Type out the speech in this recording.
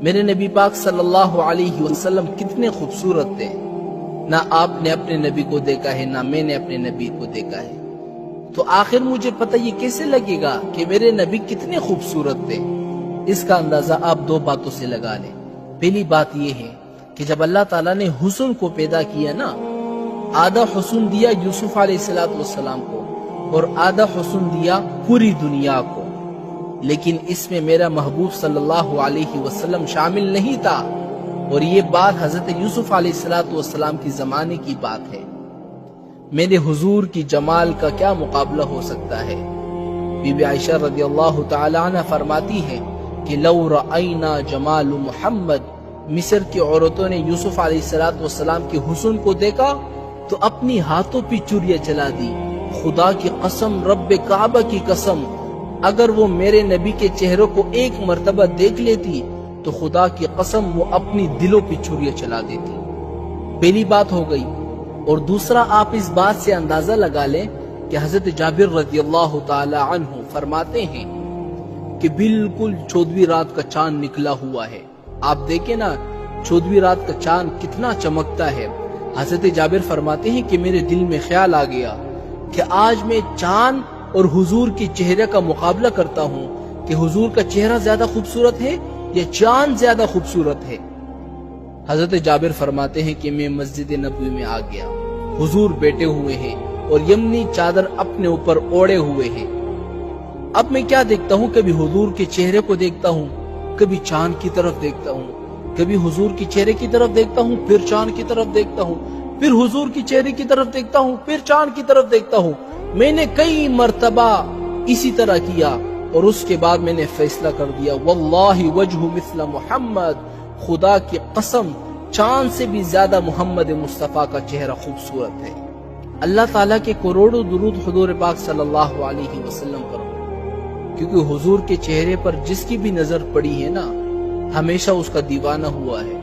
میرے نبی پاک صلی اللہ علیہ وسلم کتنے خوبصورت تھے، نہ آپ نے اپنے نبی کو دیکھا ہے نہ میں نے اپنے نبی کو دیکھا ہے، تو آخر مجھے پتہ یہ کیسے لگے گا کہ میرے نبی کتنے خوبصورت تھے؟ اس کا اندازہ آپ دو باتوں سے لگا لیں۔ پہلی بات یہ ہے کہ جب اللہ تعالیٰ نے حسن کو پیدا کیا نا، آدھا حسن دیا یوسف علیہ السلام کو اور آدھا حسن دیا پوری دنیا کو، لیکن اس میں میرا محبوب صلی اللہ علیہ وسلم شامل نہیں تھا، اور یہ بات حضرت یوسف علیہ السلام کی زمانے کی بات ہے۔ میرے حضور کی جمال کا کیا مقابلہ ہو سکتا ہے؟ بی بی عائشہ رضی اللہ تعالی عنہ فرماتی ہے کہ لو رأینا جمال محمد، مصر کی عورتوں نے یوسف علیہ السلام کے حسن کو دیکھا تو اپنی ہاتھوں پہ چوریاں چلا دی۔ خدا کی قسم، رب کعبہ کی قسم، اگر وہ میرے نبی کے چہروں کو ایک مرتبہ دیکھ لیتی تو خدا کی قسم وہ اپنی دلوں پہ چوریاں چلا دیتی۔ پہلی بات ہو گئی۔ اور دوسرا، آپ اس بات سے اندازہ لگا لیں کہ حضرت جابر رضی اللہ تعالی عنہ فرماتے ہیں کہ بالکل 14ویں رات کا چاند نکلا ہوا ہے۔ آپ دیکھیں نا 14ویں رات کا چاند کتنا چمکتا ہے۔ حضرت جابر فرماتے ہیں کہ میرے دل میں خیال آ گیا کہ آج میں چاند اور حضور کے چہرے کا مقابلہ کرتا ہوں کہ حضور کا چہرہ زیادہ خوبصورت ہے یا چاند زیادہ خوبصورت ہے۔ حضرت جابر فرماتے ہیں کہ میں مسجد نبوی میں آ گیا، حضور بیٹھے ہوئے ہیں اور یمنی چادر اپنے اوپر اوڑے ہوئے ہیں۔ اب میں کیا دیکھتا ہوں؟ کبھی حضور کے چہرے کو دیکھتا ہوں، کبھی چاند کی طرف دیکھتا ہوں، کبھی حضور کے چہرے کی طرف دیکھتا ہوں، پھر چاند کی طرف دیکھتا ہوں، پھر حضور کے چہرے کی طرف دیکھتا ہوں، پھر چاند کی طرف دیکھتا ہوں۔ میں نے کئی مرتبہ اسی طرح کیا اور اس کے بعد میں نے فیصلہ کر دیا، واللہ وجہ مثل محمد، خدا کی قسم چاند سے بھی زیادہ محمد مصطفیٰ کا چہرہ خوبصورت ہے۔ اللہ تعالیٰ کے کروڑوں درود حضور پاک صلی اللہ علیہ وسلم پر، کیونکہ حضور کے چہرے پر جس کی بھی نظر پڑی ہے نا، ہمیشہ اس کا دیوانہ ہوا ہے۔